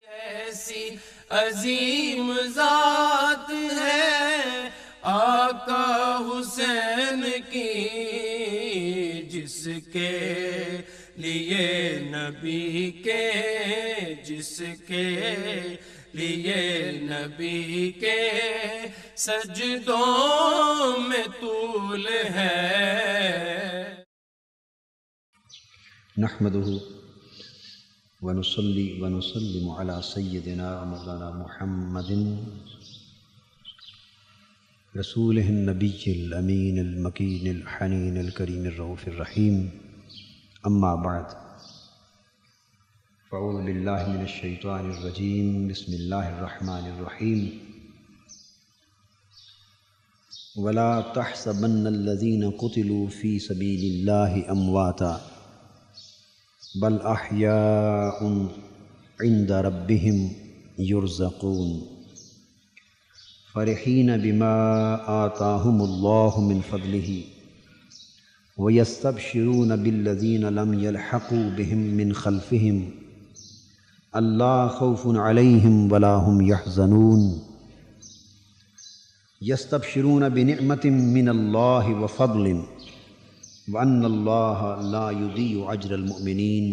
ایسی عظیم ذات ہے آقا حسین کی، جس کے لیے نبی کے نبی کے سجدوں میں طول ہے۔ نحمده ونصلي ونسلم على سيدنا مولانا محمد رسوله النبي الأمين المكين الحنين الكريم الرؤوف الرحيم، أما بعد، فأعوذ بالله من الشيطان الرجيم، بسم الله الرحمن الرحيم، ولا تحسبن الذين قتلوا في سبيل الله أمواتا بل احیاء عند ربهم یرزقون فرحین بما آتاهم اللہ من فضلہ ویستبشرون بالذین لم یلحقوا بهم من خلفهم الا خوف علیہم ولا هم یحزنون یستبشرون بنعمة من اللہ وفضل وَأَنَّ اللَّهَ لَا يُضِيعُ أَجْرَ الْمُؤْمِنِينَ،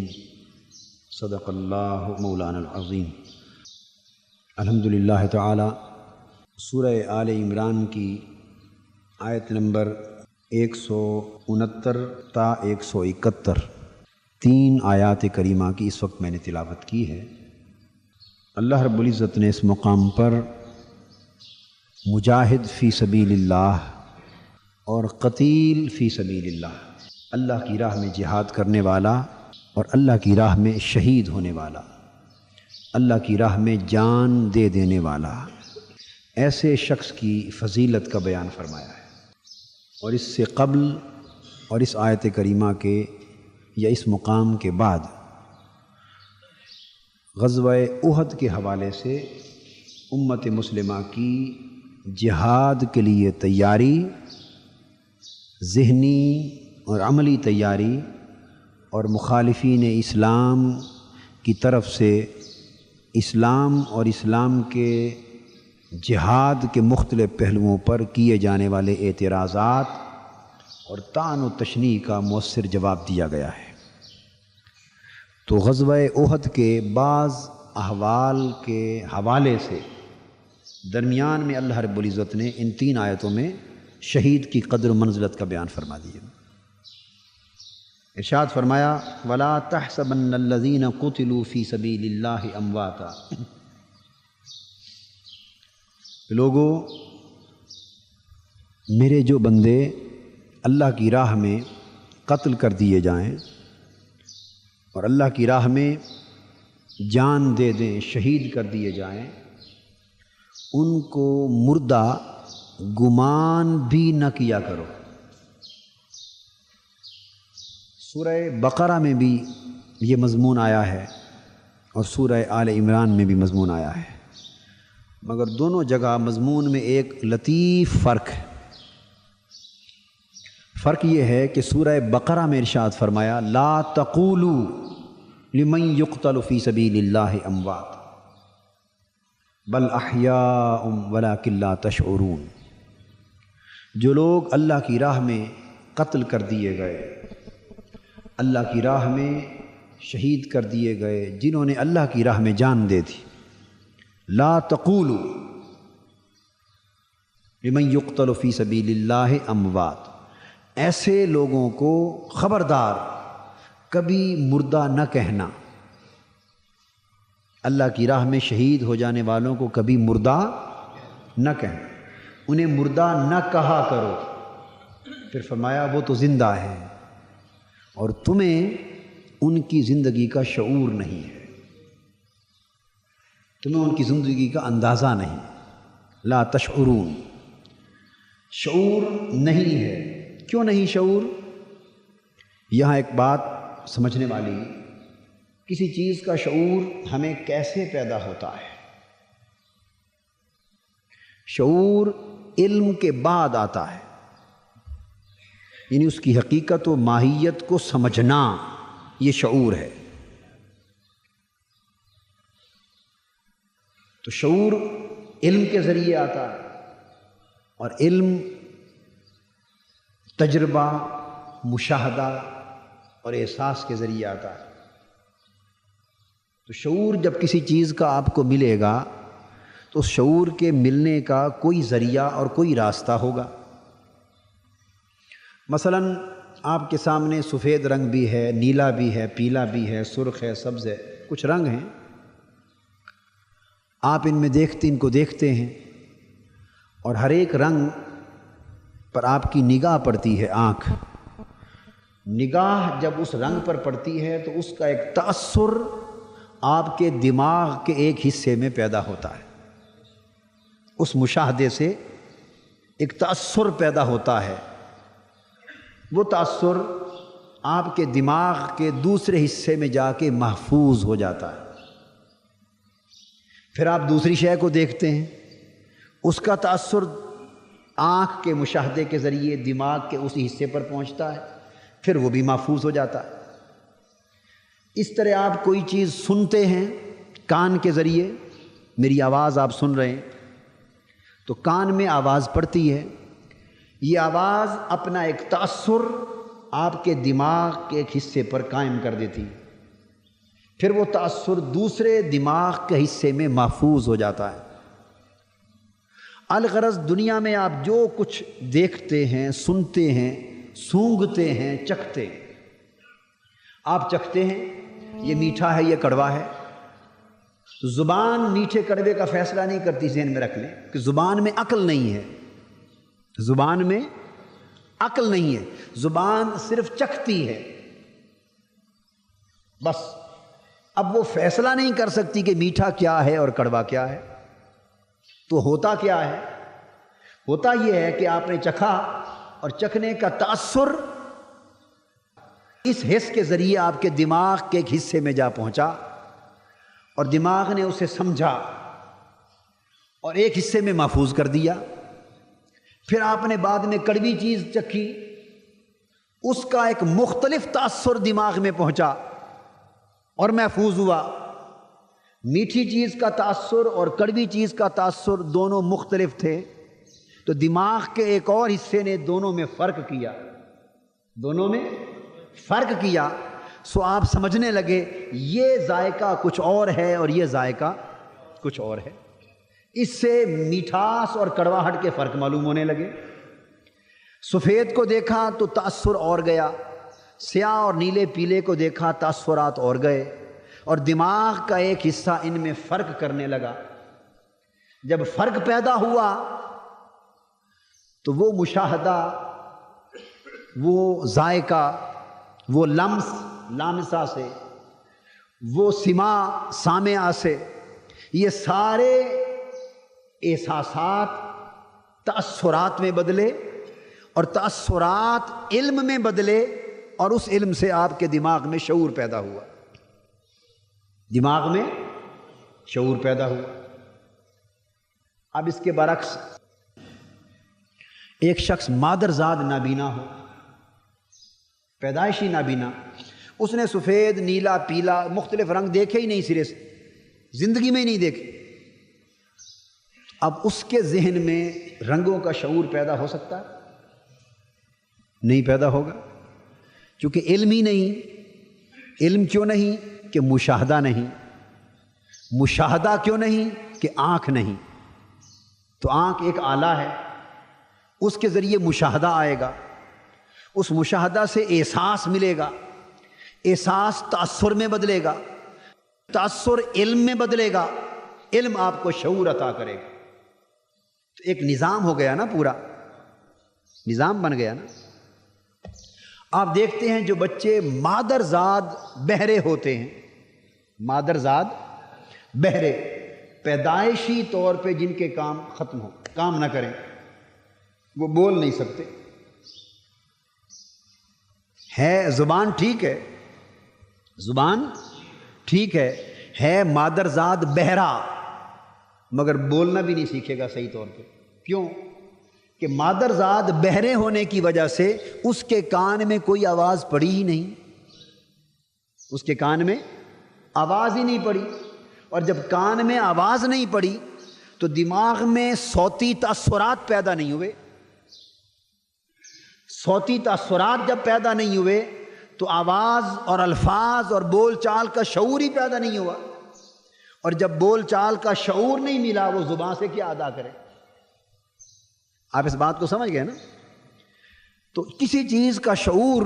صدق اللہ مولانا العظیم۔ الحمدللہ تعالی سورہ آل عمران کی آیت نمبر 169 تا 171 تین آیات کریمہ کی اس وقت میں نے تلاوت کی ہے۔ اللہ رب العزت نے اس مقام پر مجاہد فی سبیل اللہ اور قتیل فی سبیل اللہ، اللہ کی راہ میں جہاد کرنے والا اور اللہ کی راہ میں شہید ہونے والا، اللہ کی راہ میں جان دے دینے والا، ایسے شخص کی فضیلت کا بیان فرمایا ہے۔ اور اس سے قبل اور اس آیت کریمہ کے یا اس مقام کے بعد غزوہ احد کے حوالے سے امت مسلمہ کی جہاد کے لیے تیاری، ذہنی اور عملی تیاری، اور مخالفین اسلام کی طرف سے اسلام اور اسلام کے جہاد کے مختلف پہلوؤں پر کیے جانے والے اعتراضات اور طعن و تشنیع کا مؤثر جواب دیا گیا ہے۔ تو غزوہ احد کے بعض احوال کے حوالے سے درمیان میں اللہ رب العزت نے ان تین آیتوں میں شہید کی قدر و منزلت کا بیان فرما دیا۔ ارشاد فرمایا وَلَا تَحْسَبَنَّ الَّذِينَ قُتِلُوا فِي سَبِيلِ اللَّهِ أَمْوَاتًا، لوگو میرے جو بندے اللہ کی راہ میں قتل کر دیے جائیں اور اللہ کی راہ میں جان دے دیں، شہید کر دیے جائیں، ان کو مردہ گمان بھی نہ کیا کرو۔ سورہ بقرہ میں بھی یہ مضمون آیا ہے اور سورہ آل عمران میں بھی مضمون آیا ہے، مگر دونوں جگہ مضمون میں ایک لطیف فرق ہے۔ فرق یہ ہے کہ سورہ بقرہ میں ارشاد فرمایا لا تقولوا لمن يقتل فی سبیل اللہ اموات بل احیاء ولکن لا تشعرون، جو لوگ اللہ کی راہ میں قتل کر دیے گئے، اللہ کی راہ میں شہید کر دیے گئے، جنہوں نے اللہ کی راہ میں جان دے دی، لا تقولوا لمن يقتل فی سبیل اللہ اموات، ایسے لوگوں کو خبردار کبھی مردہ نہ کہنا، اللہ کی راہ میں شہید ہو جانے والوں کو کبھی مردہ نہ کہنا، انہیں مردہ نہ کہا کرو۔ پھر فرمایا وہ تو زندہ ہیں اور تمہیں ان کی زندگی کا شعور نہیں ہے، تمہیں ان کی زندگی کا اندازہ نہیں، لا تشعرون، شعور نہیں ہے۔ کیوں نہیں شعور؟ یہاں ایک بات سمجھنے والی، کسی چیز کا شعور ہمیں کیسے پیدا ہوتا ہے؟ شعور علم کے بعد آتا ہے، یعنی اس کی حقیقت و ماہیت کو سمجھنا، یہ شعور ہے۔ تو شعور علم کے ذریعے آتا ہے، اور علم تجربہ، مشاہدہ اور احساس کے ذریعے آتا ہے۔ تو شعور جب کسی چیز کا آپ کو ملے گا تو اس شعور کے ملنے کا کوئی ذریعہ اور کوئی راستہ ہوگا۔ مثلا آپ کے سامنے سفید رنگ بھی ہے، نیلا بھی ہے، پیلا بھی ہے، سرخ ہے، سبز ہے، کچھ رنگ ہیں، آپ ان کو دیکھتے ہیں، اور ہر ایک رنگ پر آپ کی نگاہ پڑتی ہے، آنکھ، نگاہ جب اس رنگ پر پڑتی ہے تو اس کا ایک تأثر آپ کے دماغ کے ایک حصے میں پیدا ہوتا ہے، اس مشاہدے سے ایک تأثر پیدا ہوتا ہے، وہ تأثر آپ کے دماغ کے دوسرے حصے میں جا کے محفوظ ہو جاتا ہے، پھر آپ دوسری شے کو دیکھتے ہیں، اس کا تأثر آنکھ کے مشاہدے کے ذریعے دماغ کے اسی حصے پر پہنچتا ہے، پھر وہ بھی محفوظ ہو جاتا ہے۔ اس طرح آپ کوئی چیز سنتے ہیں کان کے ذریعے، میری آواز آپ سن رہے ہیں تو کان میں آواز پڑتی ہے، یہ آواز اپنا ایک تأثر آپ کے دماغ کے ایک حصے پر قائم کر دیتی ہے، پھر وہ تأثر دوسرے دماغ کے حصے میں محفوظ ہو جاتا ہے۔ الغرض دنیا میں آپ جو کچھ دیکھتے ہیں، سنتے ہیں، سونگھتے ہیں، چکھتے ہیں، آپ چکھتے ہیں یہ میٹھا ہے، یہ کڑوا ہے، تو زبان میٹھے کڑوے کا فیصلہ نہیں کرتی، ذہن میں رکھ لیں کہ زبان میں عقل نہیں ہے، زبان میں عقل نہیں ہے، زبان صرف چکھتی ہے بس، اب وہ فیصلہ نہیں کر سکتی کہ میٹھا کیا ہے اور کڑوا کیا ہے۔ تو ہوتا کیا ہے؟ ہوتا یہ ہے کہ آپ نے چکھا اور چکھنے کا تأثر اس حس کے ذریعے آپ کے دماغ کے ایک حصے میں جا پہنچا، اور دماغ نے اسے سمجھا اور ایک حصے میں محفوظ کر دیا، پھر آپ نے بعد میں کڑوی چیز چکھی، اس کا ایک مختلف تأثر دماغ میں پہنچا اور محفوظ ہوا۔ میٹھی چیز کا تأثر اور کڑوی چیز کا تأثر دونوں مختلف تھے، تو دماغ کے ایک اور حصے نے دونوں میں فرق کیا، دونوں میں فرق کیا، سو آپ سمجھنے لگے یہ ذائقہ کچھ اور ہے اور یہ ذائقہ کچھ اور ہے، اس سے میٹھاس اور کڑواہٹ کے فرق معلوم ہونے لگے۔ سفید کو دیکھا تو تأثر اور گیا، سیاہ اور نیلے پیلے کو دیکھا، تأثرات اور گئے، اور دماغ کا ایک حصہ ان میں فرق کرنے لگا۔ جب فرق پیدا ہوا تو وہ مشاہدہ، وہ ذائقہ، وہ لمس لامسہ سے، وہ سماع سامعہ سے، یہ سارے احساسات تأثرات میں بدلے، اور تأثرات علم میں بدلے، اور اس علم سے آپ کے دماغ میں شعور پیدا ہوا، دماغ میں شعور پیدا ہوا۔ اب اس کے برعکس ایک شخص مادرزاد نابینا ہو، پیدائشی نابینا، اس نے سفید، نیلا، پیلا مختلف رنگ دیکھے ہی نہیں، سرے سے زندگی میں ہی نہیں دیکھے، اب اس کے ذہن میں رنگوں کا شعور پیدا ہو سکتا ہے؟ نہیں پیدا ہوگا، چونکہ علم ہی نہیں۔ علم کیوں نہیں؟ کہ مشاہدہ نہیں۔ مشاہدہ کیوں نہیں؟ کہ آنکھ نہیں۔ تو آنکھ ایک آلہ ہے، اس کے ذریعے مشاہدہ آئے گا، اس مشاہدہ سے احساس ملے گا، احساس تأثر میں بدلے گا، تأثر علم میں بدلے گا، علم آپ کو شعور عطا کرے گا۔ تو ایک نظام ہو گیا نا، پورا نظام بن گیا نا۔ آپ دیکھتے ہیں جو بچے مادرزاد بہرے ہوتے ہیں، مادرزاد بہرے، پیدائشی طور پہ جن کے کام ختم ہو، کام نہ کریں، وہ بول نہیں سکتے، ہے زبان ٹھیک ہے، زبان ٹھیک ہے مادرزاد بہرا، مگر بولنا بھی نہیں سیکھے گا صحیح طور پہ۔ کیوں؟ کہ مادرزاد بہرے ہونے کی وجہ سے اس کے کان میں کوئی آواز پڑی ہی نہیں، اس کے کان میں آواز ہی نہیں پڑی، اور جب کان میں آواز نہیں پڑی تو دماغ میں صوتی تاثرات پیدا نہیں ہوئے. صوتی تاثرات جب پیدا نہیں ہوئے تو آواز اور الفاظ اور بول چال کا شعور ہی پیدا نہیں ہوا. اور جب بول چال کا شعور نہیں ملا وہ زبان سے کیا ادا کرے؟ آپ اس بات کو سمجھ گئے نا؟ تو کسی چیز کا شعور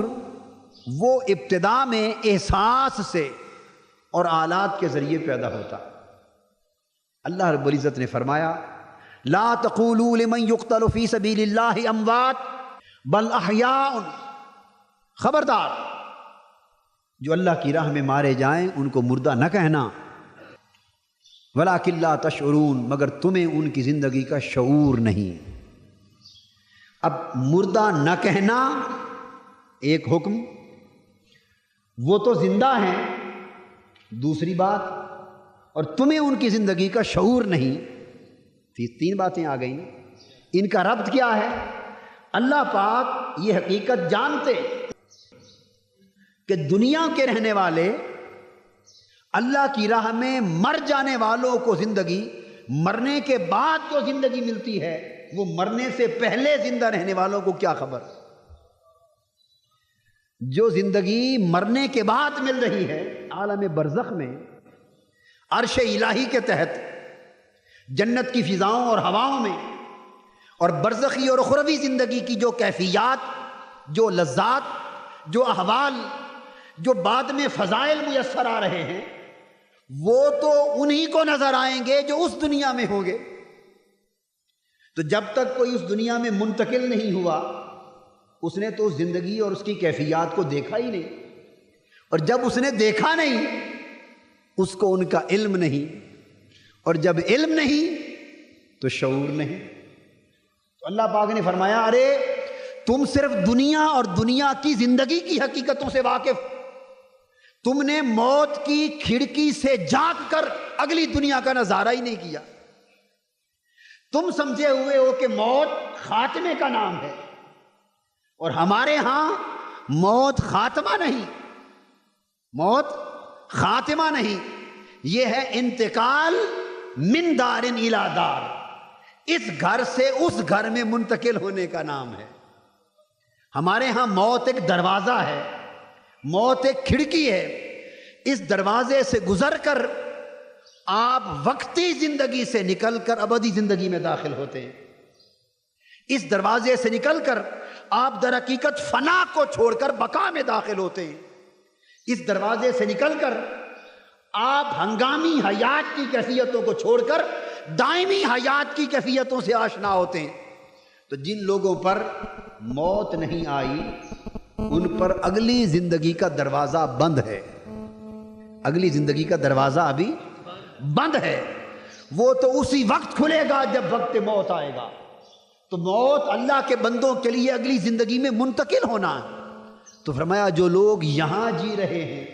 وہ ابتدا میں احساس سے اور آلات کے ذریعے پیدا ہوتا. اللہ رب العزت نے فرمایا لا تقولوا لمن يقتل في سبيل الله اموات بل احیاء، خبردار جو اللہ کی راہ میں مارے جائیں ان کو مردہ نہ کہنا. ولکن لا تشعرون، مگر تمہیں ان کی زندگی کا شعور نہیں. اب مردہ نہ کہنا ایک حکم، وہ تو زندہ ہیں دوسری بات، اور تمہیں ان کی زندگی کا شعور نہیں، تین باتیں آ گئیں. ان کا ربط کیا ہے؟ اللہ پاک یہ حقیقت جانتے کہ دنیا کے رہنے والے اللہ کی راہ میں مر جانے والوں کو زندگی، مرنے کے بعد جو زندگی ملتی ہے وہ مرنے سے پہلے زندہ رہنے والوں کو کیا خبر؟ جو زندگی مرنے کے بعد مل رہی ہے عالم برزخ میں عرش الہی کے تحت جنت کی فضاؤں اور ہواؤں میں، اور برزخی اور اخروی زندگی کی جو کیفیات، جو لذات، جو احوال، جو بعد میں فضائل میسر آ رہے ہیں، وہ تو انہی کو نظر آئیں گے جو اس دنیا میں ہوں گے. تو جب تک کوئی اس دنیا میں منتقل نہیں ہوا اس نے تو اس زندگی اور اس کی کیفیات کو دیکھا ہی نہیں، اور جب اس نے دیکھا نہیں اس کو ان کا علم نہیں، اور جب علم نہیں تو شعور نہیں. تو اللہ پاک نے فرمایا ارے تم صرف دنیا اور دنیا کی زندگی کی حقیقتوں سے واقف، تم نے موت کی کھڑکی سے جھانک کر اگلی دنیا کا نظارہ ہی نہیں کیا. تم سمجھے ہوئے ہو کہ موت خاتمے کا نام ہے، اور ہمارے ہاں موت خاتمہ نہیں، موت خاتمہ نہیں، یہ ہے انتقال من دار الی دار، اس گھر سے اس گھر میں منتقل ہونے کا نام ہے. ہمارے ہاں موت ایک دروازہ ہے، موت ایک کھڑکی ہے، اس دروازے سے گزر کر آپ وقتی زندگی سے نکل کر ابدی زندگی میں داخل ہوتے ہیں. اس دروازے سے نکل کر آپ در حقیقت فنا کو چھوڑ کر بقا میں داخل ہوتے ہیں. اس دروازے سے نکل کر آپ ہنگامی حیات کی کیفیتوں کو چھوڑ کر دائمی حیات کی کیفیتوں سے آشنا ہوتے ہیں. تو جن لوگوں پر موت نہیں آئی ان پر اگلی زندگی کا دروازہ بند ہے، اگلی زندگی کا دروازہ ابھی بند ہے. وہ تو اسی وقت کھلے گا جب وقت موت آئے گا. تو موت اللہ کے بندوں کے لیے اگلی زندگی میں منتقل ہونا ہے. تو فرمایا جو لوگ یہاں جی رہے ہیں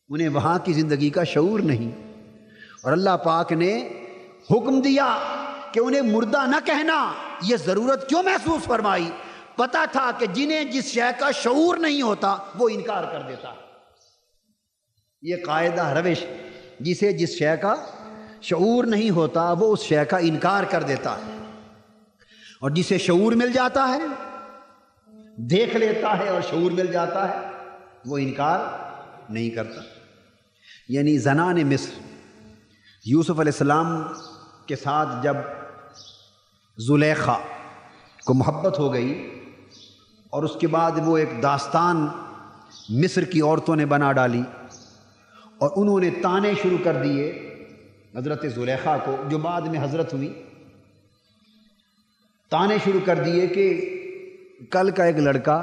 انہیں وہاں کی زندگی کا شعور نہیں. اور اللہ پاک نے حکم دیا کہ انہیں مردہ نہ کہنا. یہ ضرورت کیوں محسوس فرمائی؟ پتا تھا کہ جنہیں جس شے کا شعور نہیں ہوتا وہ انکار کر دیتا. یہ قاعدہ روش، جسے جس شے کا شعور نہیں ہوتا وہ اس شے کا انکار کر دیتا ہے، اور جسے شعور مل جاتا ہے، دیکھ لیتا ہے اور شعور مل جاتا ہے، وہ انکار نہیں کرتا. یعنی زنان مصر یوسف علیہ السلام کے ساتھ جب زلیخا کو محبت ہو گئی اور اس کے بعد وہ ایک داستان مصر کی عورتوں نے بنا ڈالی اور انہوں نے تانے شروع کر دیے حضرت زلیخا کو، جو بعد میں حضرت ہوئی، تانے شروع کر دیے کہ کل کا ایک لڑکا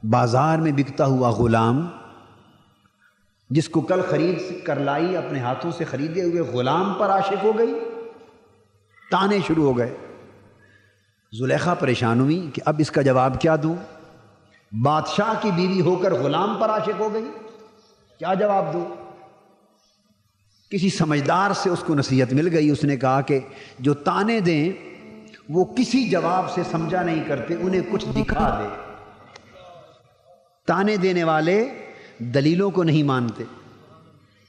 بازار میں بکتا ہوا غلام جس کو کل خرید کر لائی، اپنے ہاتھوں سے خریدے ہوئے غلام پر عاشق ہو گئی. تانے شروع ہو گئے. زلیخا پریشان ہوئی کہ اب اس کا جواب کیا دوں؟ بادشاہ کی بیوی ہو کر غلام پر عاشق ہو گئی، کیا جواب دوں؟ کسی سمجھدار سے اس کو نصیحت مل گئی. اس نے کہا کہ جو تانے دیں وہ کسی جواب سے سمجھا نہیں کرتے، انہیں کچھ دکھا دے. تانے دینے والے دلیلوں کو نہیں مانتے.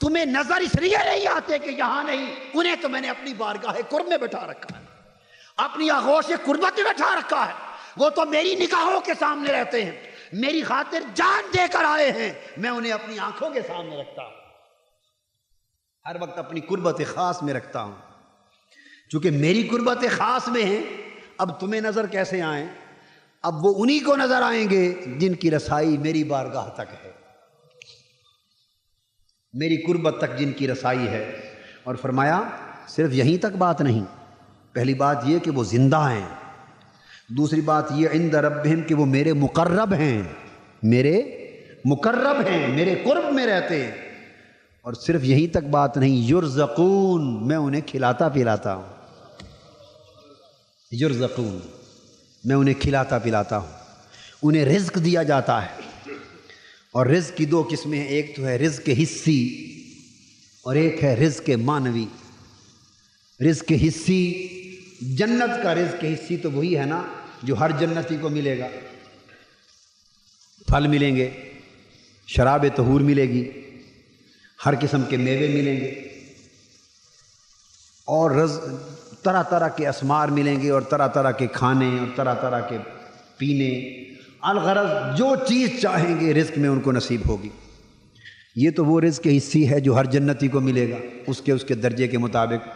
تمہیں نظر اس لیے نہیں آتے کہ یہاں نہیں، انہیں تو میں نے اپنی بارگاہ قرب میں بٹھا رکھا ہے، اپنی آغوش قربت میں بٹھا رکھا ہے، وہ تو میری نگاہوں کے سامنے رہتے ہیں، میری خاطر جان دے کر آئے ہیں، میں انہیں اپنی آنکھوں کے سامنے رکھتا ہوں، ہر وقت اپنی قربت خاص میں رکھتا ہوں، چونکہ میری قربت خاص میں ہیں۔ اب تمہیں نظر کیسے آئیں؟ اب وہ انہی کو نظر آئیں گے جن کی رسائی میری بارگاہ تک ہے، میری قربت تک جن کی رسائی ہے۔ اور فرمایا صرف یہیں تک بات نہیں، پہلی بات یہ کہ وہ زندہ ہیں، دوسری بات یہ عند ربہم کہ وہ میرے مقرب ہیں، میرے مقرب ہیں، میرے قرب میں رہتے ہیں۔ اور صرف یہیں تک بات نہیں، یرزقون، میں انہیں کھلاتا پلاتا ہوں، یرزقون، میں انہیں کھلاتا پلاتا ہوں، انہیں رزق دیا جاتا ہے۔ اور رزق کی دو قسمیں ہیں، ایک تو ہے رزق حصی اور ایک ہے رزق معنوی۔ رزق حصی، جنت کا رزق حصی تو وہی ہے نا جو ہر جنتی کو ملے گا، پھل ملیں گے، شراب طہور ملے گی، ہر قسم کے میوے ملیں گے، اور طرح طرح کے اسمار ملیں گے، اور طرح طرح کے کھانے اور طرح طرح کے پینے، الغرض جو چیز چاہیں گے رزق میں ان کو نصیب ہوگی۔ یہ تو وہ رزق حصی ہے جو ہر جنتی کو ملے گا اس کے درجے کے مطابق۔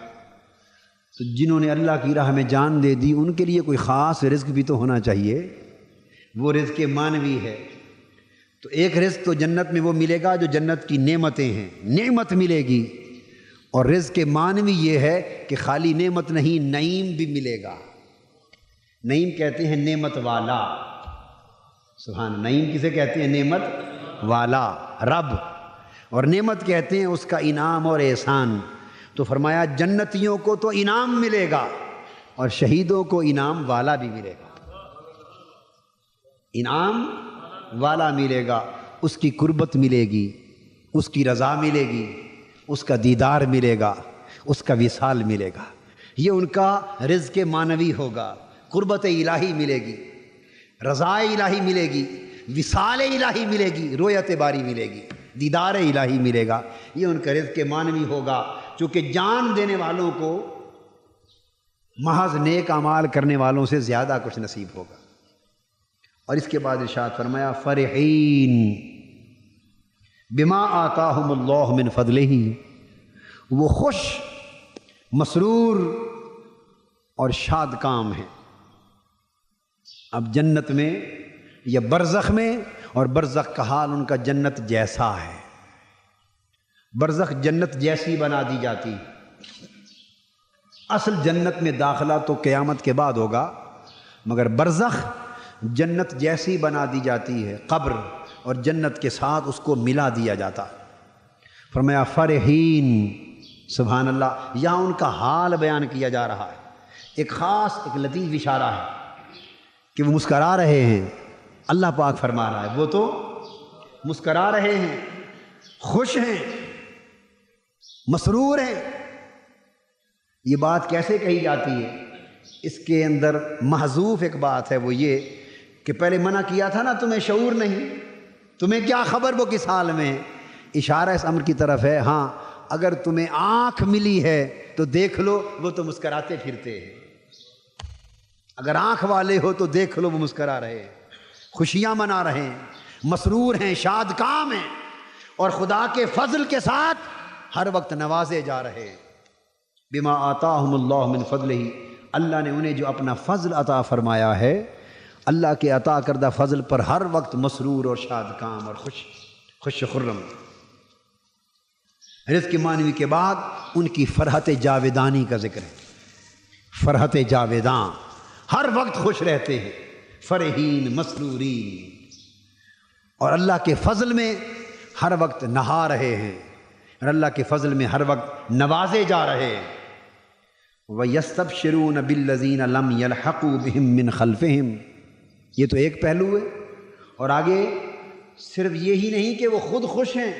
تو جنہوں نے اللہ کی راہ میں جان دے دی ان کے لیے کوئی خاص رزق بھی تو ہونا چاہیے، وہ رزق معنوی ہے۔ تو ایک رزق تو جنت میں وہ ملے گا جو جنت کی نعمتیں ہیں، نعمت ملے گی، اور رزق معنوی یہ ہے کہ خالی نعمت نہیں، نعیم بھی ملے گا۔ نعیم کہتے ہیں نعمت والا، سبحان، نعیم کسے کہتے ہیں؟ نعمت والا، رب، اور نعمت کہتے ہیں اس کا انعام اور احسان۔ تو فرمایا جنتیوں کو تو انعام ملے گا اور شہیدوں کو انعام والا بھی ملے گا، انعام والا ملے گا، اس کی قربت ملے گی، اس کی رضا ملے گی، اس کا دیدار ملے گا، اس کا وصال ملے گا۔ یہ ان کا رزق معنوی ہوگا، قربت الہی ملے گی، رضا الہی ملے گی، وصال الہی ملے گی، رویت باری ملے گی، دیدار الہی ملے گا۔ یہ ان کا رزق معنوی ہوگا، چونکہ جان دینے والوں کو محض نیک اعمال کرنے والوں سے زیادہ کچھ نصیب ہوگا۔ اور اس کے بعد ارشاد فرمایا فرحین بما آتاہم اللہ من فضلہ، وہ خوش، مسرور اور شاد کام ہیں۔ اب جنت میں یا برزخ میں، اور برزخ کا حال ان کا جنت جیسا ہے، برزخ جنت جیسی بنا دی جاتی۔ اصل جنت میں داخلہ تو قیامت کے بعد ہوگا، مگر برزخ جنت جیسی بنا دی جاتی ہے، قبر اور جنت کے ساتھ اس کو ملا دیا جاتا ہے۔ فرمایا فرحین، سبحان اللہ، یہاں ان کا حال بیان کیا جا رہا ہے، ایک خاص ایک لطیف اشارہ ہے کہ وہ مسکرا رہے ہیں۔ اللہ پاک فرما رہا ہے وہ تو مسکرا رہے ہیں، خوش ہیں، مسرور ہیں۔ یہ بات کیسے کہی جاتی ہے؟ اس کے اندر محذوف ایک بات ہے، وہ یہ کہ پہلے منع کیا تھا نا تمہیں شعور نہیں، تمہیں کیا خبر وہ کس حال میں ہے۔ اشارہ اس امر کی طرف ہے، ہاں اگر تمہیں آنکھ ملی ہے تو دیکھ لو وہ تو مسکراتے پھرتے ہیں، اگر آنکھ والے ہو تو دیکھ لو وہ مسکرا رہے ہیں، خوشیاں منا رہے ہیں، مسرور ہیں، شاد کام ہیں، اور خدا کے فضل کے ساتھ ہر وقت نوازے جا رہے ہیں۔ بما آتاہم اللہ من فضلہ، اللہ نے انہیں جو اپنا فضل عطا فرمایا ہے، اللہ کے عطا کردہ فضل پر ہر وقت مسرور اور شاد کام اور خوش خرم۔ رزق معنوی کے بعد ان کی فرحت جاویدانی کا ذکر ہے، فرحت جاویداں، ہر وقت خوش رہتے ہیں، فرحین مسرورین، اور اللہ کے فضل میں ہر وقت نہا رہے ہیں، اور اللہ کے فضل میں ہر وقت نوازے جا رہے ہیں۔ وَيَسْتَبْشِرُونَ بِالَّذِينَ لَمْ يَلْحَقُوا بِهِم مِّنْ خَلْفِهِمْ، یہ تو ایک پہلو ہے، اور آگے صرف یہی نہیں کہ وہ خود خوش ہیں،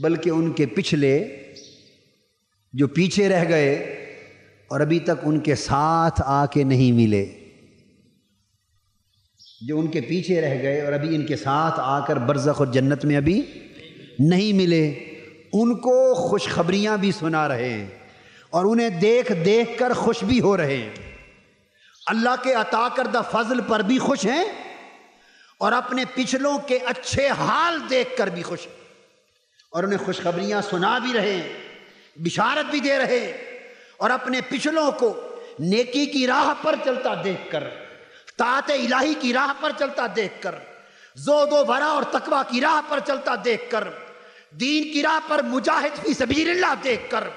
بلکہ ان کے پچھلے جو پیچھے رہ گئے اور ابھی تک ان کے ساتھ آ کے نہیں ملے، جو ان کے پیچھے رہ گئے اور ابھی ان کے ساتھ آ کر برزخ اور جنت میں ابھی نہیں ملے، ان کو خوشخبریاں بھی سنا رہے ہیں اور انہیں دیکھ دیکھ کر خوش بھی ہو رہے ہیں، اللہ کے عطا کردہ فضل پر بھی خوش ہیں اور اپنے پچھلوں کے اچھے حال دیکھ کر بھی خوش ہیں، اور انہیں خوشخبریاں سنا بھی رہے ہیں، بشارت بھی دے رہے ہیں، اور اپنے پچھلوں کو نیکی کی راہ پر چلتا دیکھ کر، طاعت الہی کی راہ پر چلتا دیکھ کر، زہد و ورع اور تقوی کی راہ پر چلتا دیکھ کر، دین کی راہ پر مجاہد فی سبیل اللہ دیکھ کر،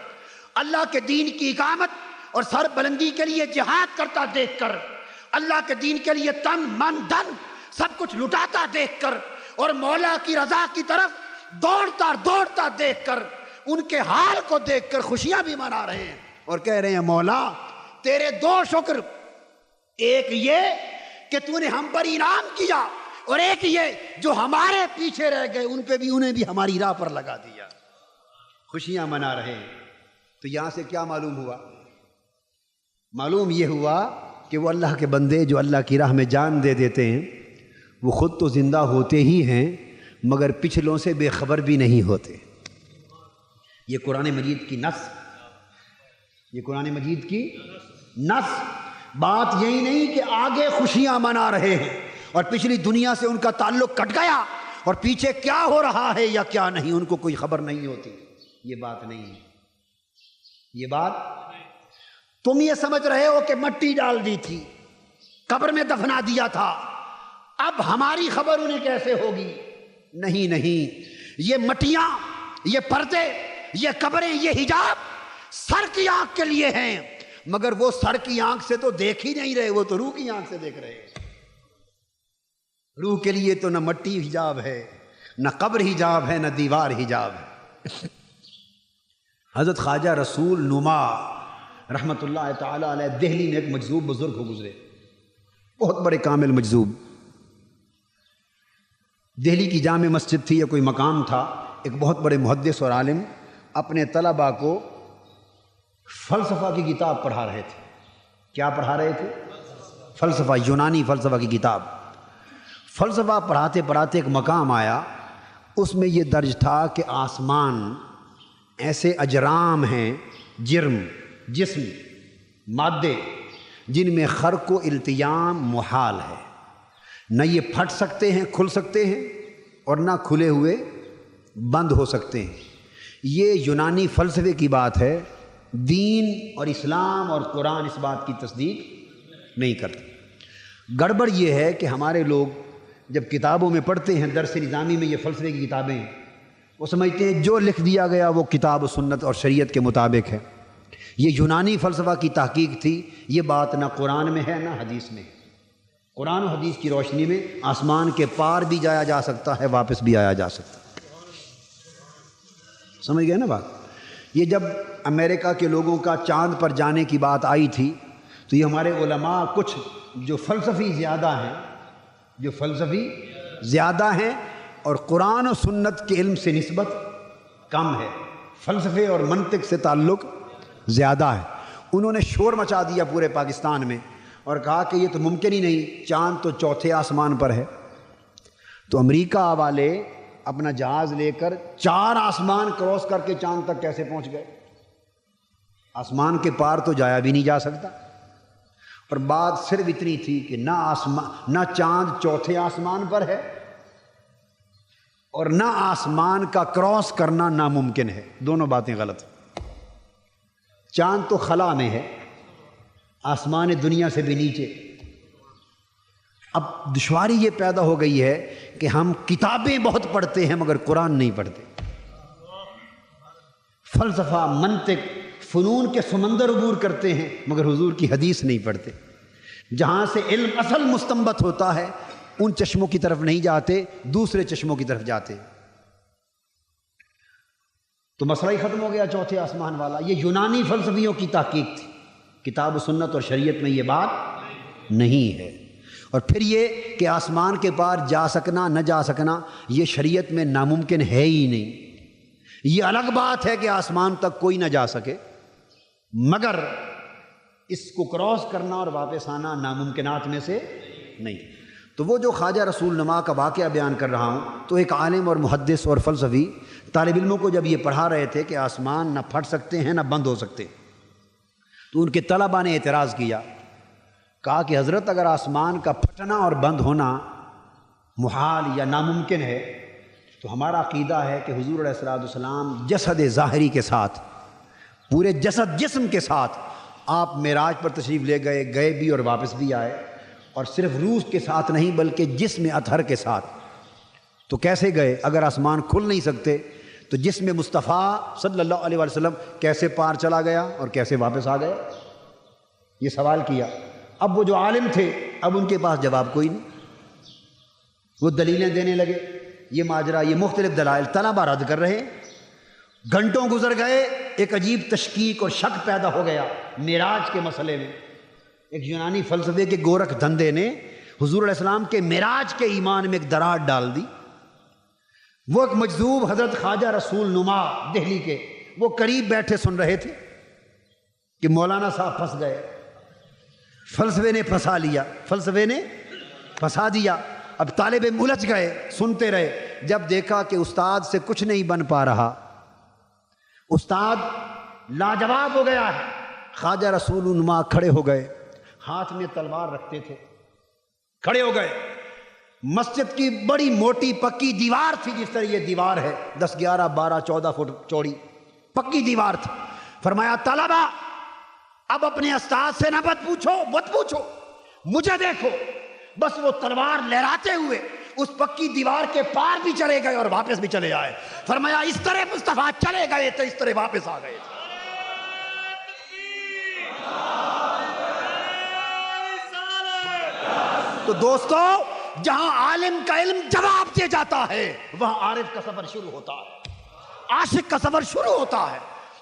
اللہ کے دین کی اقامت اور سر بلندی کے لیے جہاد کرتا دیکھ کر، اللہ کے دین کے لیے تن من دھن سب کچھ لٹاتا دیکھ کر، اور مولا کی رضا کی طرف دوڑتا دیکھ کر، ان کے حال کو دیکھ کر خوشیاں بھی منا رہے ہیں اور کہہ رہے ہیں مولا تیرے دو شکر، ایک یہ کہ تو نے ہم پر انعام کیا، اور ایک یہ جو ہمارے پیچھے رہ گئے ان پہ بھی انہیں بھی ہماری راہ پر لگا دیا، خوشیاں منا رہے ہیں۔ تو یہاں سے کیا معلوم ہوا؟ معلوم یہ ہوا کہ وہ اللہ کے بندے جو اللہ کی راہ میں جان دے دیتے ہیں وہ خود تو زندہ ہوتے ہی ہیں مگر پچھلوں سے بے خبر بھی نہیں ہوتے۔ یہ قرآن مجید کی نص، یہ قرآن مجید کی نص۔ بات یہی نہیں کہ آگے خوشیاں منا رہے ہیں اور پچھلی دنیا سے ان کا تعلق کٹ گیا اور پیچھے کیا ہو رہا ہے یا کیا نہیں ان کو کوئی خبر نہیں ہوتی، یہ بات نہیں ہے۔ یہ بات تم یہ سمجھ رہے ہو کہ مٹی ڈال دی تھی، قبر میں دفنا دیا تھا، اب ہماری خبر انہیں کیسے ہوگی؟ نہیں، یہ مٹیاں، یہ پردے، یہ قبریں، یہ حجاب سر کی آنکھ کے لیے ہیں، مگر وہ سر کی آنکھ سے تو دیکھ ہی نہیں رہے، وہ تو روح کی آنکھ سے دیکھ رہے ہیں۔ روح کے لیے تو نہ مٹی حجاب ہے، نہ قبر حجاب ہے، نہ دیوار حجاب ہے۔ حضرت خواجہ رسول نما رحمۃ اللہ تعالی علیہ دہلی میں ایک مجذوب بزرگ ہو گزرے، بہت بڑے کامل مجذوب۔ دہلی کی جامع مسجد تھی یا کوئی مقام تھا، ایک بہت بڑے محدث اور عالم اپنے طلباء کو فلسفہ کی کتاب پڑھا رہے تھے۔ کیا پڑھا رہے تھے؟ فلسفہ، یونانی فلسفہ کی کتاب۔ فلسفہ پڑھاتے پڑھاتے ایک مقام آیا، اس میں یہ درج تھا کہ آسمان ایسے اجرام ہیں، جرم، جسم، مادے، جن میں خرق و التیام محال ہے، نہ یہ پھٹ سکتے ہیں، کھل سکتے ہیں، اور نہ کھلے ہوئے بند ہو سکتے ہیں۔ یہ یونانی فلسفے کی بات ہے، دین اور اسلام اور قرآن اس بات کی تصدیق نہیں کرتے۔ گڑبڑ یہ ہے کہ ہمارے لوگ جب کتابوں میں پڑھتے ہیں، درس نظامی میں یہ فلسفے کی کتابیں ہیں، وہ سمجھتے ہیں جو لکھ دیا گیا وہ کتاب و سنت اور شریعت کے مطابق ہے۔ یہ یونانی فلسفہ کی تحقیق تھی، یہ بات نہ قرآن میں ہے نہ حدیث میں ہے۔ قرآن و حدیث کی روشنی میں آسمان کے پار بھی جایا جا سکتا ہے، واپس بھی آیا جا سکتا ہے۔ سمجھ گئے نا بات؟ یہ جب امریکہ کے لوگوں کا چاند پر جانے کی بات آئی تھی تو یہ ہمارے علماء کچھ جو فلسفی زیادہ ہیں اور قرآن و سنت کے علم سے نسبت کم ہے، فلسفے اور منطق سے تعلق زیادہ ہے، انہوں نے شور مچا دیا پورے پاکستان میں اور کہا کہ یہ تو ممکن ہی نہیں، چاند تو چوتھے آسمان پر ہے۔ تو امریکہ والے اپنا جہاز لے کر 4 آسمان کراس کر کے چاند تک کیسے پہنچ گئے؟ آسمان کے پار تو جایا بھی نہیں جا سکتا۔ اور بات صرف اتنی تھی کہ نہ چاند چوتھے آسمان پر ہے اور نہ آسمان کا کراس کرنا ناممکن ہے، دونوں باتیں غلط ہیں۔ چاند تو خلا میں ہے، آسمان دنیا سے بھی نیچے۔ اب دشواری یہ پیدا ہو گئی ہے کہ ہم کتابیں بہت پڑھتے ہیں مگر قرآن نہیں پڑھتے، فلسفہ، منطق، فنون کے سمندر عبور کرتے ہیں مگر حضور کی حدیث نہیں پڑھتے۔ جہاں سے علم اصل مستنبت ہوتا ہے ان چشموں کی طرف نہیں جاتے، دوسرے چشموں کی طرف جاتے۔ تو مسئلہ ہی ختم ہو گیا چوتھے آسمان والا۔ یہ یونانی فلسفیوں کی تحقیق تھی، کتاب و سنت اور شریعت میں یہ بات نہیں ہے۔ اور پھر یہ کہ آسمان کے پار جا سکنا نہ جا سکنا یہ شریعت میں ناممکن ہے ہی نہیں۔ یہ الگ بات ہے کہ آسمان تک کوئی نہ جا سکے، مگر اس کو کراس کرنا اور واپس آنا ناممکنات میں سے نہیں۔ تو وہ جو خواجہ رسول نما کا واقعہ بیان کر رہا ہوں، تو ایک عالم اور محدث اور فلسفی طالب علموں کو جب یہ پڑھا رہے تھے کہ آسمان نہ پھٹ سکتے ہیں نہ بند ہو سکتے، تو ان کے طلباء نے اعتراض کیا، کہا کہ حضرت اگر آسمان کا پھٹنا اور بند ہونا محال یا ناممکن ہے تو ہمارا عقیدہ ہے کہ حضور علیہ السلام جسد ظاہری کے ساتھ، پورے جسد جسم کے ساتھ آپ معراج پر تشریف لے گئے بھی اور واپس بھی آئے، اور صرف روح کے ساتھ نہیں بلکہ جسم اطہر کے ساتھ۔ تو کیسے گئے؟ اگر آسمان کھل نہیں سکتے تو جسم مصطفیٰ صلی اللہ علیہ وسلم کیسے پار چلا گیا اور کیسے واپس آ گیا؟ یہ سوال کیا۔ اب وہ جو عالم تھے اب ان کے پاس جواب کوئی نہیں، وہ دلیلیں دینے لگے، یہ ماجرا، یہ مختلف دلائل طلبہ رد کر رہے۔ گھنٹوں گزر گئے، ایک عجیب تشکیک اور شک پیدا ہو گیا معراج کے مسئلے میں۔ ایک یونانی فلسفے کے گورکھ دھندے نے حضور علیہ السلام کے معراج کے ایمان میں ایک دراڑ ڈال دی۔ وہ ایک مجذوب حضرت خواجہ رسول نما دہلی کے، وہ قریب بیٹھے سن رہے تھے کہ مولانا صاحب پھنس گئے، فلسفے نے پھنسا لیا، فلسفے نے پھنسا دیا۔ اب طالب الجھ گئے، سنتے رہے، جب دیکھا کہ استاد سے کچھ نہیں بن پا رہا، استاد لاجواب ہو گیا ہے، خواجہ رسول نما کھڑے ہو گئے، ہاتھ میں تلوار رکھتے تھے، کھڑے ہو گئے۔ مسجد کی بڑی موٹی پکی دیوار تھی، جس طرح یہ دیوار ہے 10 11 12 14 فٹ چوڑی پکی دیوار تھی۔ فرمایا طلبہ اب اپنے استاد سے نہ مت پوچھو، مجھے دیکھو۔ بس وہ تلوار لہراتے ہوئے اس پکی دیوار کے پار بھی چلے گئے اور واپس بھی چلے آئے۔ فرمایا اس طرح مصطفیٰ چلے گئے تو اس طرح واپس آ گئے۔ تو دوستو، جہاں عالم کا علم جواب دے جاتا ہے وہاں عارف کا سفر شروع ہوتا ہے، عاشق کا سفر شروع ہوتا ہے۔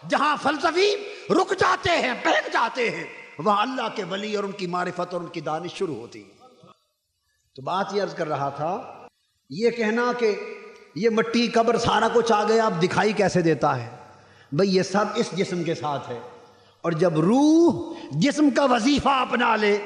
جہاں فلسفی رک جاتے ہیں، بہک جاتے ہیں، وہاں اللہ کے ولی اور ان کی معرفت اور ان کی دانش شروع ہوتی ہے۔ تو بات یہ عرض کر رہا تھا، یہ کہنا کہ یہ مٹی قبر سارا کچھ آ گیا، اب دکھائی کیسے دیتا ہے؟ بھئی یہ سب اس جسم کے ساتھ ہے، اور جب روح جسم کا وظیفہ اپنا لے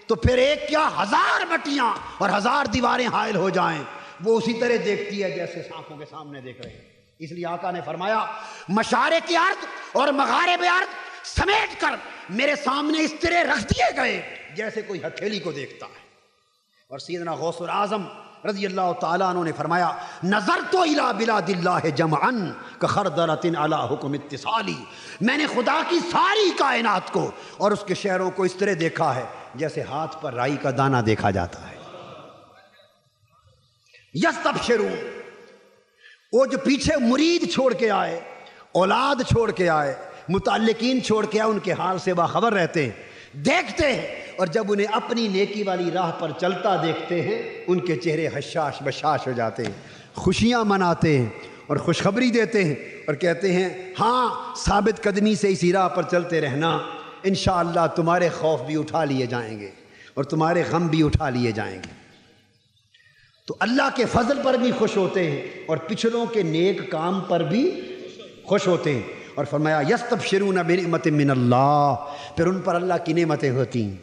تو پھر ایک کیا 1000 مٹیاں اور 1000 دیواریں حائل ہو جائیں، وہ اسی طرح دیکھتی ہے جیسے آنکھوں کے سامنے دیکھ رہے ہیں۔ اس لیے آقا نے فرمایا مشارق ارض اور مغارب ارض سمیٹ کر میرے سامنے اس طرح رکھ دیے گئے جیسے کوئی ہتھیلی کو دیکھتا ہے۔ اور سیدنا غوث الاعظم رضی اللہ تعالیٰ عنہ نے فرمایا نظرت الی بلاد اللہ جمعا کخردلۃ علی حکم اتصالی، میں نے خدا کی ساری کائنات کو اور اس کے شہروں کو اس طرح دیکھا ہے جیسے ہاتھ پر رائی کا دانہ دیکھا جاتا ہے۔ یستبشرون، وہ جو پیچھے مرید چھوڑ کے آئے، اولاد چھوڑ کے آئے، متعلقین چھوڑ کے آئے، ان کے حال سے باخبر رہتے ہیں، دیکھتے ہیں، اور جب انہیں اپنی نیکی والی راہ پر چلتا دیکھتے ہیں ان کے چہرے حشاش بشاش ہو جاتے ہیں، خوشیاں مناتے ہیں اور خوشخبری دیتے ہیں اور کہتے ہیں ہاں ثابت قدمی سے اسی راہ پر چلتے رہنا، انشاءاللہ تمہارے خوف بھی اٹھا لیے جائیں گے اور تمہارے غم بھی اٹھا لیے جائیں گے۔ تو اللہ کے فضل پر بھی خوش ہوتے ہیں اور پچھلوں کے نیک کام پر بھی خوش ہوتے ہیں۔ اور فرمایا یستبشرون بنعمت من اللہ، پھر ان پر اللہ کی نعمتیں ہوتی ہیں،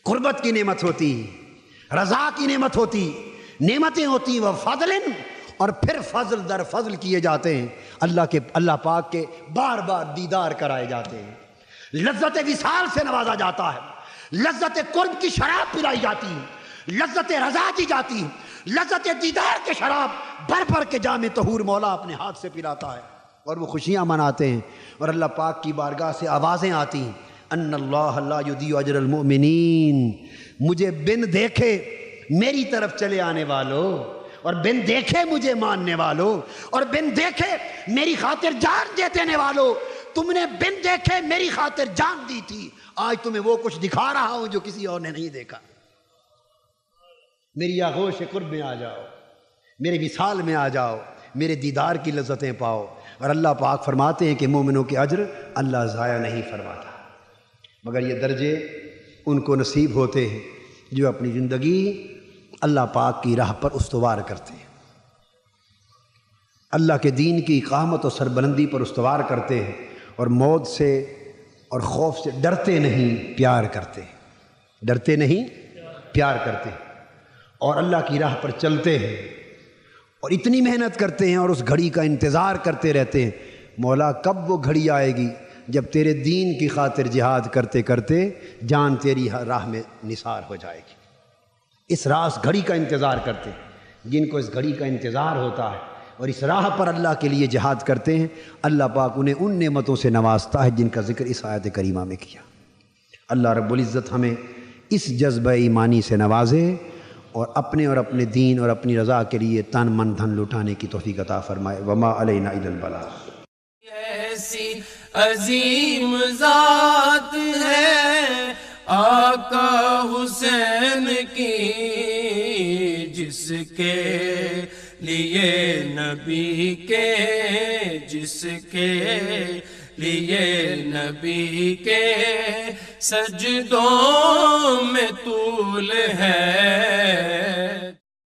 قربت کی نعمت ہوتی، رضا کی نعمت ہوتی، نعمتیں ہوتی وہ فضل، اور پھر فضل در فضل کیے جاتے ہیں، اللہ پاک کے بار بار دیدار کرائے جاتے ہیں، لذت وصال سے نوازا جاتا ہے، لذت قرب کی شراب پلائی جاتی ہے، لذت رضا دی جاتی ہے، لذت دیدار کے شراب بھر بھر کے جام طہور مولا اپنے ہاتھ سے پلاتا ہے اور وہ خوشیاں مناتے ہیں، اور اللہ پاک کی بارگاہ سے آوازیں آتی ہیں ان اللہ لا یضیع اجر المؤمنین، مجھے بن دیکھے میری طرف چلے آنے والوں، اور بن دیکھے مجھے ماننے والوں، اور بن دیکھے میری خاطر جان دے دینے والوں، تم نے بن دیکھے میری خاطر جان دی تھی، آج تمہیں وہ کچھ دکھا رہا ہوں جو کسی اور نے نہیں دیکھا۔ میری آغوش قرب میں آ جاؤ، میرے وصال میں آ جاؤ، میرے دیدار کی لذتیں پاؤ۔ اور اللہ پاک فرماتے ہیں کہ مومنوں کے اجر اللہ ضائع نہیں فرماتا، مگر یہ درجے ان کو نصیب ہوتے ہیں جو اپنی زندگی اللہ پاک کی راہ پر استوار کرتے ہیں، اللہ کے دین کی اقامت اور سربلندی پر استوار کرتے ہیں، اور موت سے اور خوف سے ڈرتے نہیں، پیار کرتے ہیں، ڈرتے نہیں پیار کرتے ہیں۔ اور اللہ کی راہ پر چلتے ہیں اور اتنی محنت کرتے ہیں اور اس گھڑی کا انتظار کرتے رہتے ہیں، مولا کب وہ گھڑی آئے گی جب تیرے دین کی خاطر جہاد کرتے کرتے جان تیری راہ میں نثار ہو جائے گی۔ اس گھڑی کا انتظار کرتے ہیں، جن کو اس گھڑی کا انتظار ہوتا ہے اور اس راہ پر اللہ کے لیے جہاد کرتے ہیں، اللہ پاک انہیں ان نعمتوں سے نوازتا ہے جن کا ذکر اس آیت کریمہ میں کیا۔ اللہ رب العزت ہمیں اس جذبہ ایمانی سے نوازے اور اپنے دین اور اپنی رضا کے لیے تن من دھن لٹانے کی توفیق عطا فرمائے۔ وما علینا الا البلاغ۔ ایسی عظیم ذات ہے آقا حسین کی، جس کے لیے نبی کے نبی کے سجدوں میں طول ہے۔